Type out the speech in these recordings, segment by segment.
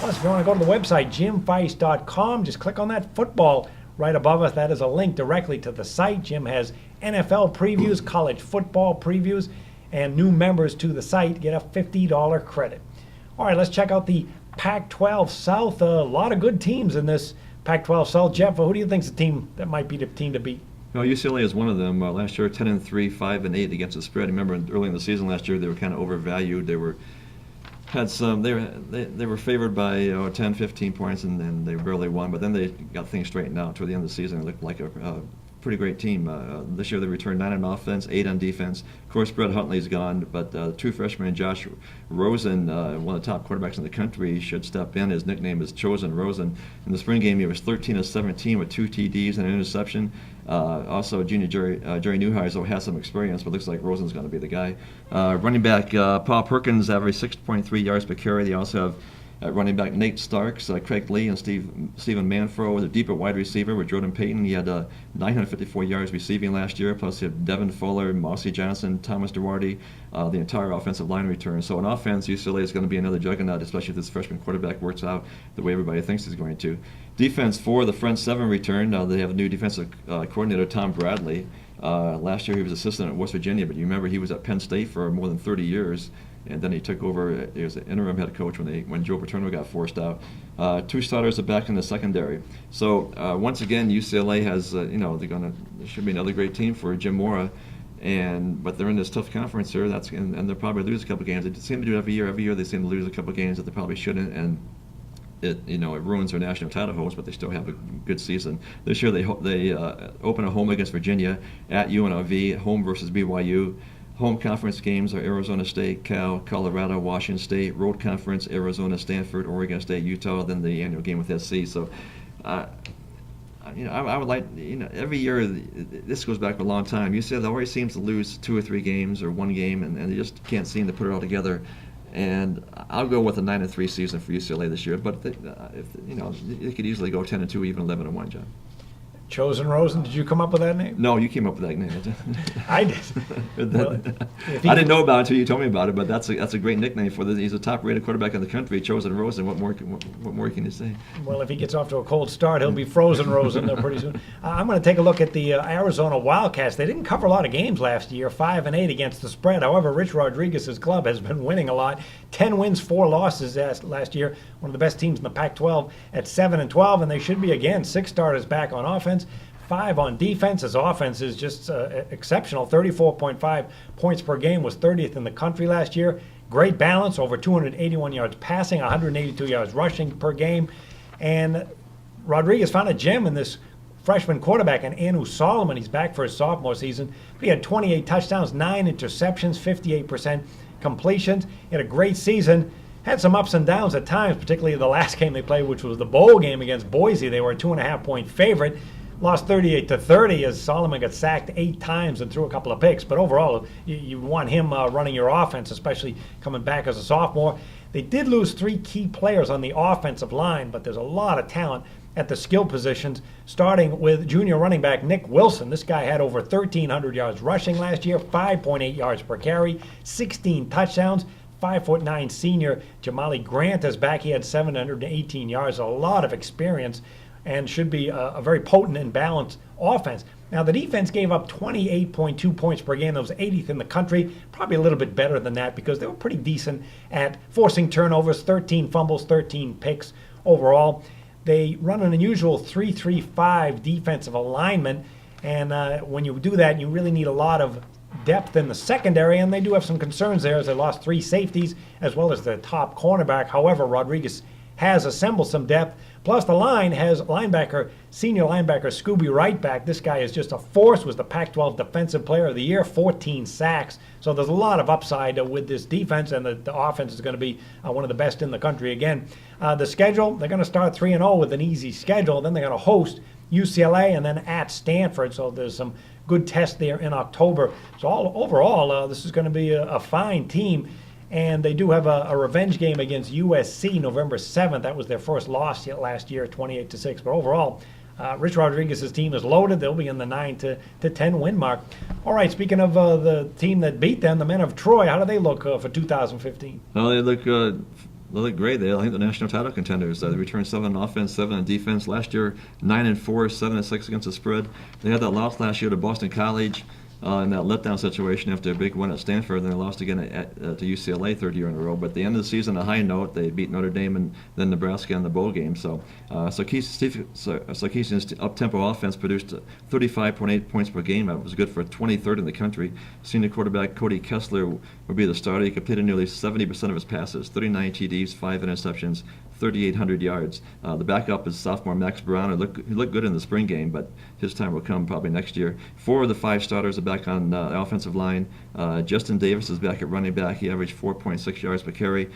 Plus, if you want to go to the website, jimfeist.com, just click on that football right above us. That is a link directly to the site. Jim has NFL previews, college football previews, and new members to the site get a $50 credit. All right, let's check out the Pac-12 South. A lot of good teams in this Pac-12 South. Jeff, who do you think is the team that might be the team to beat? Well, UCLA is one of them. Last year, 10-3, 5-8 against the spread. Remember, early in the season last year, they were kind of overvalued. They were favored by 10, 15 points, and then they barely won. But then they got things straightened out toward the end of the season. It looked like a pretty great team. This year they returned 9 on offense, 8 on defense. Of course, Brett Huntley's gone, but true freshman Josh Rosen, one of the top quarterbacks in the country, should step in. His nickname is Chosen Rosen. In the spring game, he was 13 of 17 with 2 TDs and an interception. Also, junior Jerry Neuheiser has some experience, but looks like Rosen's going to be the guy. Running back Paul Perkins averaged 6.3 yards per carry. They also have running back Nate Starks, Craig Lee, and Stephen Manfro. The deeper wide receiver with Jordan Payton. He had 954 yards receiving last year. Plus, you have Devin Fuller, Mossy Johnson, Thomas Duarte, the entire offensive line return. So on offense, UCLA is going to be another juggernaut, especially if this freshman quarterback works out the way everybody thinks he's going to. Defense for the front seven return. They have a new defensive coordinator, Tom Bradley. Last year he was assistant at West Virginia, but you remember he was at Penn State for more than 30 years. And then he took over. He was an interim head coach when Joe Paterno got forced out. 2 starters are back in the secondary. So once again, UCLA has there should be another great team for Jim Mora, but they're in this tough conference here. And they'll probably lose a couple games. They seem to do it every year. Every year they seem to lose a couple games that they probably shouldn't, and it ruins their national title hopes. But they still have a good season. This year they open a home against Virginia, at UNLV, home versus BYU. Home conference games are Arizona State, Cal, Colorado, Washington State. Road conference, Arizona, Stanford, Oregon State, Utah. Then the annual game with SC. So, I would like, every year, this goes back a long time. UCLA always seems to lose 2 or 3 games or 1 game, and they just can't seem to put it all together. And I'll go with a 9-3 season for UCLA this year. But it could easily go 10-2, even 11-1, John. Chosen Rosen, did you come up with that name? No, you came up with that name. I did. Well, I didn't know about it until you told me about it, but that's a great nickname for he's a top-rated quarterback in the country, Chosen Rosen. What more can you say? Well, if he gets off to a cold start, he'll be Frozen Rosen pretty soon. I'm going to take a look at the Arizona Wildcats. They didn't cover a lot of games last year, 5-8 against the spread. However, Rich Rodriguez's club has been winning a lot. 10 wins, 4 losses last year. One of the best teams in the Pac-12 at 7-12, and they should be again. 6 starters back on offense. 5 on defense. His offense is just exceptional. 34.5 points per game, was 30th in the country last year. Great balance, over 281 yards passing, 182 yards rushing per game. And Rodriguez found a gem in this freshman quarterback, and Anu Solomon. He's back for his sophomore season. He had 28 touchdowns, 9 interceptions, 58% completions. He had a great season. Had some ups and downs at times, particularly the last game they played, which was the bowl game against Boise. They were a 2.5-point favorite. Lost 38-30 as Solomon got sacked 8 times and threw a couple of picks. But overall, you want him running your offense, especially coming back as a sophomore. They did lose 3 key players on the offensive line, but there's a lot of talent at the skill positions, starting with junior running back Nick Wilson. This guy had over 1,300 yards rushing last year, 5.8 yards per carry, 16 touchdowns. 5'9" senior Jamali Grant is back. He had 718 yards, a lot of experience, and should be a very potent and balanced offense. Now, the defense gave up 28.2 points per game. That was 80th in the country. Probably a little bit better than that because they were pretty decent at forcing turnovers, 13 fumbles, 13 picks overall. They run an unusual 3-3-5 defensive alignment, and when you do that, you really need a lot of depth in the secondary, and they do have some concerns there as they lost 3 safeties as well as their top cornerback. However, Rodriguez has assembled some depth. Plus, the line has senior linebacker Scooby Wright back. This guy is just a force, was the Pac-12 Defensive Player of the Year, 14 sacks. So there's a lot of upside with this defense, and the offense is going to be one of the best in the country again. The schedule, they're going to start 3-0 with an easy schedule. Then they're going to host UCLA and then at Stanford. So there's some good tests there in October. So overall, this is going to be a fine team. And they do have a revenge game against USC November 7th. That was their first loss last year, 28-6. But overall, Rich Rodriguez's team is loaded. They'll be in the 9-10 win mark. All right, speaking of the team that beat them, the men of Troy, how do they look for 2015? Well, they look look great. I think the national title contenders. They returned 7 on offense, 7 on defense. Last year, 9-4, 7-6 against the spread. They had that loss last year to Boston College in that letdown situation after a big win at Stanford. Then they lost again to UCLA, third year in a row. But at the end of the season, a high note. They beat Notre Dame and then Nebraska in the bowl game. So Sarkisian's up-tempo offense produced 35.8 points per game. That was good for 23rd in the country. Senior quarterback Cody Kessler would be the starter. He completed nearly 70% of his passes, 39 TDs, 5 interceptions, 3,800 yards. The backup is sophomore Max Brown. He looked good in the spring game, but his time will come probably next year. 4 of the 5 starters are back on the offensive line. Justin Davis is back at running back. He averaged 4.6 yards per carry.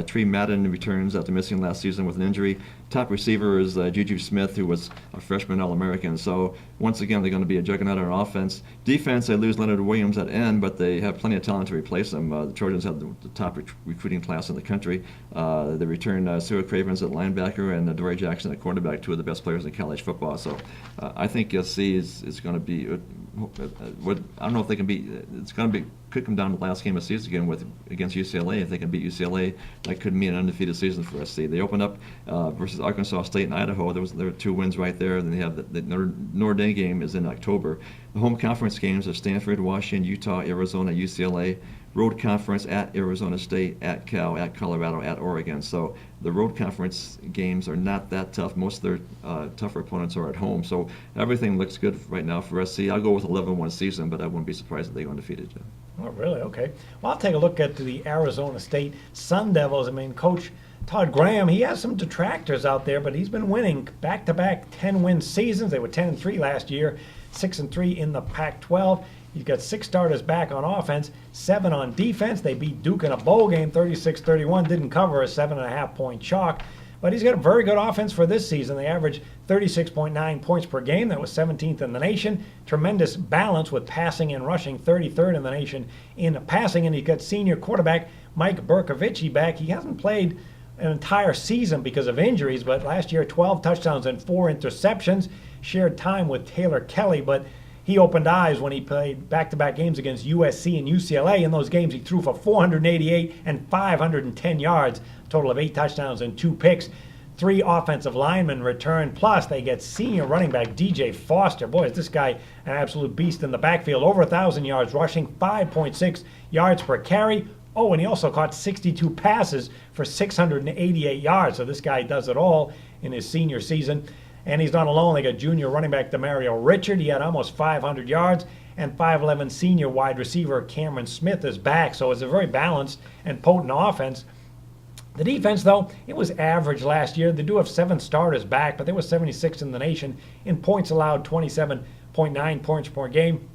Tree Madden returns after missing last season with an injury. Top receiver is Juju Smith, who was a freshman All-American. So once again, they're going to be a juggernaut on offense. Defense, they lose Leonard Williams at end, but they have plenty of talent to replace him. The Trojans have the top recruiting class in the country. They return Cyril Cravens at linebacker and Dory Jackson at cornerback, 2 of the best players in college football. So I think USC is going to be. I don't know if they can beat. It's going to be. Could come down to the last game of the season again against UCLA. If they can beat UCLA, that could mean an undefeated season for USC. They opened up versus Arkansas State and Idaho. There were 2 wins right there. Then they have the Notre Dame game is in October. The home conference games are Stanford, Washington, Utah, Arizona, UCLA. Road conference at Arizona State, at Cal, at Colorado, at Oregon. So the road conference games are not that tough. Most of their tougher opponents are at home. So everything looks good right now for SC. I'll go with 11-1 season, but I wouldn't be surprised if they go undefeated. Oh, really? Okay. Well, I'll take a look at the Arizona State Sun Devils. I mean, Coach Todd Graham, he has some detractors out there, but he's been winning back-to-back 10-win seasons. They were 10-3 last year, 6-3 in the Pac-12. He's got 6 starters back on offense, 7 on defense. They beat Duke in a bowl game, 36-31. Didn't cover a 7.5-point chalk. But he's got a very good offense for this season. They average 36.9 points per game. That was 17th in the nation. Tremendous balance with passing and rushing, 33rd in the nation in passing. And he's got senior quarterback Mike Berkovich back. He hasn't played an entire season because of injuries, but last year 12 touchdowns and 4 interceptions. Shared time with Taylor Kelly, but he opened eyes when he played back-to-back games against USC and UCLA. In those games, he threw for 488 and 510 yards, a total of 8 touchdowns and 2 picks. 3 offensive linemen return, plus they get senior running back DJ Foster. Boy, is this guy an absolute beast in the backfield. Over 1,000 yards rushing, 5.6 yards per carry. Oh, and he also caught 62 passes for 688 yards. So this guy does it all in his senior season. And he's not alone. They got junior running back Demario Richard. He had almost 500 yards. And 5'11 senior wide receiver Cameron Smith is back. So it's a very balanced and potent offense. The defense, though, it was average last year. They do have 7 starters back, but they were 76th in the nation in points allowed, 27.9 points per game.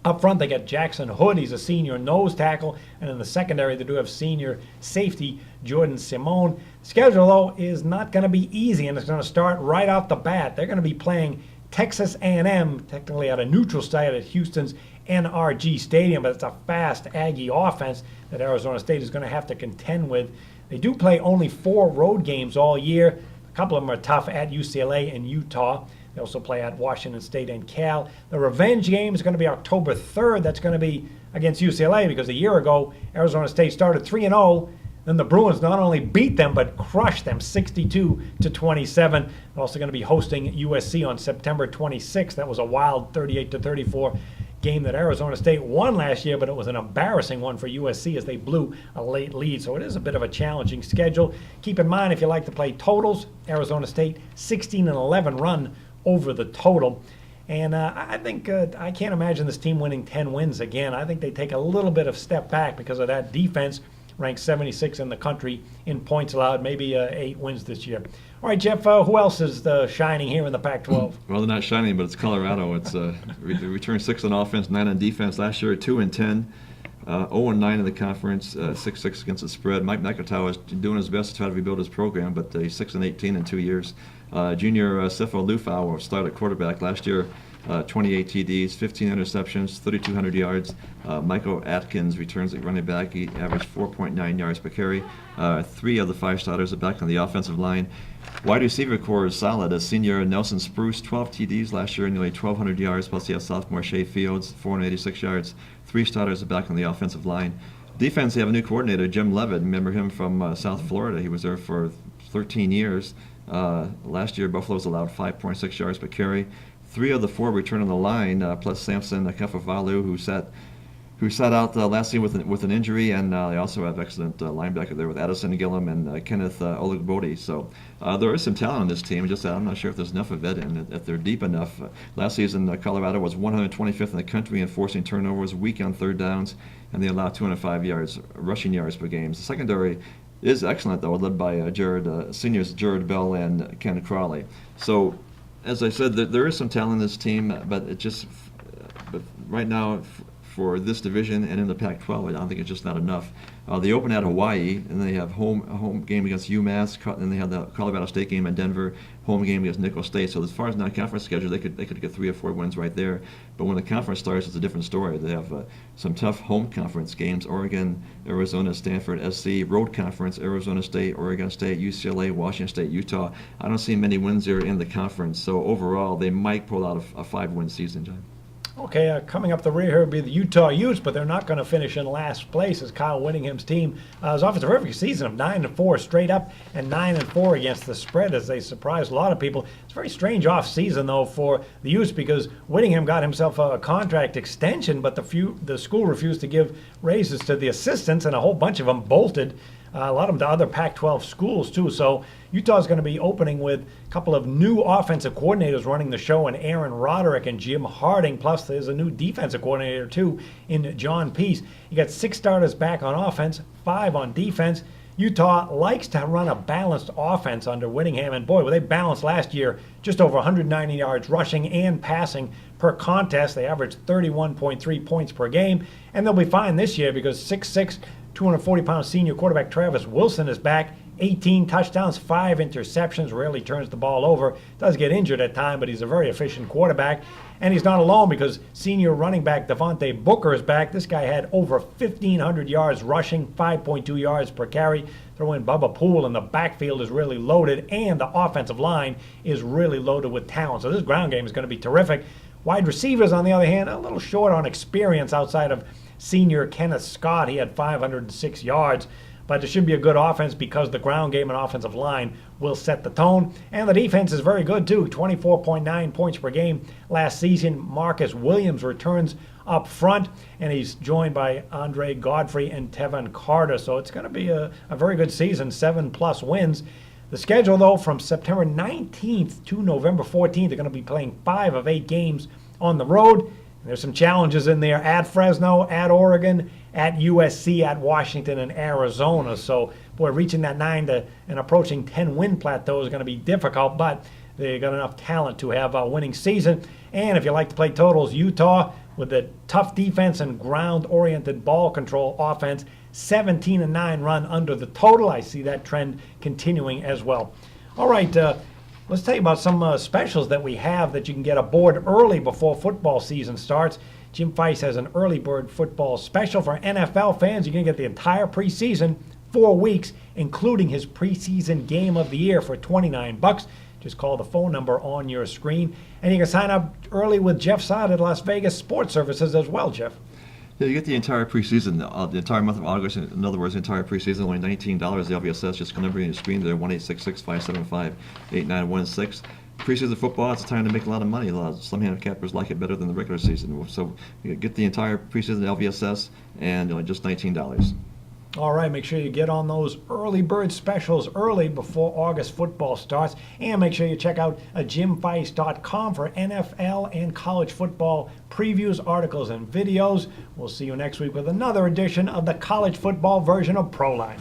Up front, they got Jackson Hood. He's a senior nose tackle. And in the secondary, they do have senior safety Jordan Simone. The schedule, though, is not going to be easy, and it's going to start right off the bat. They're going to be playing Texas A&M, technically at a neutral site at Houston's NRG Stadium, but it's a fast Aggie offense that Arizona State is going to have to contend with. They do play only 4 road games all year. A couple of them are tough at UCLA and Utah. They also play at Washington State and Cal. The revenge game is going to be October 3rd. That's going to be against UCLA because a year ago, Arizona State started 3-0. Then the Bruins not only beat them, but crushed them 62-27. They're also going to be hosting USC on September 26th. That was a wild 38-34 game that Arizona State won last year, but it was an embarrassing one for USC as they blew a late lead. So it is a bit of a challenging schedule. Keep in mind, if you like to play totals, Arizona State 16-11 run over the total. And I think I can't imagine this team winning 10 wins again. I think they take a little bit of step back because of that defense, ranked 76 in the country in points allowed, maybe 8 wins this year. All right, Jeff, who else is shining here in the Pac-12? Well, they're not shining, but it's Colorado. It's returned 6 on offense, 9 on defense. Last year, 2-10. 0-9 in the conference, 6-6 against the spread. Mike McIntyre is doing his best to try to rebuild his program, but he's 6-18 in 2 years. Junior Sefo Lufau started quarterback last year, 28 TDs, 15 interceptions, 3,200 yards. Michael Atkins returns at running back. He averaged 4.9 yards per carry. 3 of the 5 starters are back on the offensive line. Wide receiver core is solid. As senior Nelson Spruce, 12 TDs last year, nearly 1,200 yards. Plus, he has sophomore Shea Fields, 486 yards. 3 starters are back on the offensive line. Defense, they have a new coordinator, Jim Levitt. Remember him from South Florida. He was there for 13 years. Last year, Buffalo's allowed 5.6 yards per carry. 3 of the 4 return on the line, plus Samson Kefafalu, who sat out last season with an injury, and they also have excellent linebacker there with Addison Gillum and Kenneth Oligbodi. So there is some talent on this team. Just I'm not sure if there's enough of it and if they're deep enough. Last season, Colorado was 125th in the country in forcing turnovers, weak on third downs, and they allowed 205 rushing yards per game. The secondary is excellent, though, led by seniors Jared Bell and Ken Crawley. So, as I said, there is some talent in this team, but but right now, for this division and in the Pac-12, I don't think it's just not enough. They open at Hawaii, and they have a home game against UMass, and then they have the Colorado State game in Denver, home game against Nicholls State. So as far as non-conference schedule, they could get 3 or 4 wins right there. But when the conference starts, it's a different story. They have some tough home conference games: Oregon, Arizona, Stanford, SC. Road conference: Arizona State, Oregon State, UCLA, Washington State, Utah. I don't see many wins there in the conference. So overall, they might pull out a 5-win season, John. Okay, coming up the rear here will be the Utah Utes, but they're not going to finish in last place as Kyle Whittingham's team is off a terrific season of 9-4 straight up and 9-4 against the spread as they surprised a lot of people. It's a very strange off season though for the Utes because Whittingham got himself a contract extension, but the school refused to give raises to the assistants, and a whole bunch of them bolted. A lot of them to other Pac-12 schools, too. So Utah's going to be opening with a couple of new offensive coordinators running the show, and Aaron Roderick and Jim Harding. Plus, there's a new defensive coordinator, too, in John Peace. You got 6 starters back on offense, 5 on defense. Utah likes to run a balanced offense under Whittingham, and boy, were they balanced last year, just over 190 yards rushing and passing per contest. They averaged 31.3 points per game, and they'll be fine this year because 6'6", 240-pound senior quarterback Travis Wilson is back. 18 touchdowns, 5 interceptions, rarely turns the ball over. Does get injured at times, but he's a very efficient quarterback. And he's not alone because senior running back Devontae Booker is back. This guy had over 1,500 yards rushing, 5.2 yards per carry. Throw in Bubba Poole, and the backfield is really loaded, and the offensive line is really loaded with talent. So this ground game is going to be terrific. Wide receivers, on the other hand, a little short on experience outside of senior Kenneth Scott. He had 506 yards. But it should be a good offense because the ground game and offensive line will set the tone. And the defense is very good, too. 24.9 points per game last season. Marcus Williams returns up front, and he's joined by Andre Godfrey and Tevin Carter. So it's going to be a very good season, 7+ wins. The schedule, though, from September 19th to November 14th, they're going to be playing 5 of 8 games on the road. There's some challenges in there at Fresno, at Oregon, at USC, at Washington, and Arizona. So, boy, reaching that 9 to and approaching 10-win plateau is going to be difficult, but they got enough talent to have a winning season. And if you like to play totals, Utah, with a tough defense and ground-oriented ball control offense, 17-9 run under the total. I see that trend continuing as well. All right, let's tell you about some specials that we have that you can get aboard early before football season starts. Jim Feist has an early bird football special for NFL fans. You're going to get the entire preseason, 4 weeks, including his preseason game of the year for $29. Just call the phone number on your screen. And you can sign up early with Jeff Sod at Las Vegas Sports Services as well, Jeff. Yeah, you get the entire preseason, the entire month of August. In other words, the entire preseason, only $19. The LVSS, just number on your screen there, 1-866-575-8916. Preseason football, it's a time to make a lot of money. Some handicappers like it better than the regular season. So you get the entire preseason LVSS and just $19. All right, make sure you get on those early bird specials early before August football starts. And make sure you check out jimfeist.com for NFL and college football previews, articles, and videos. We'll see you next week with another edition of the college football version of Proline.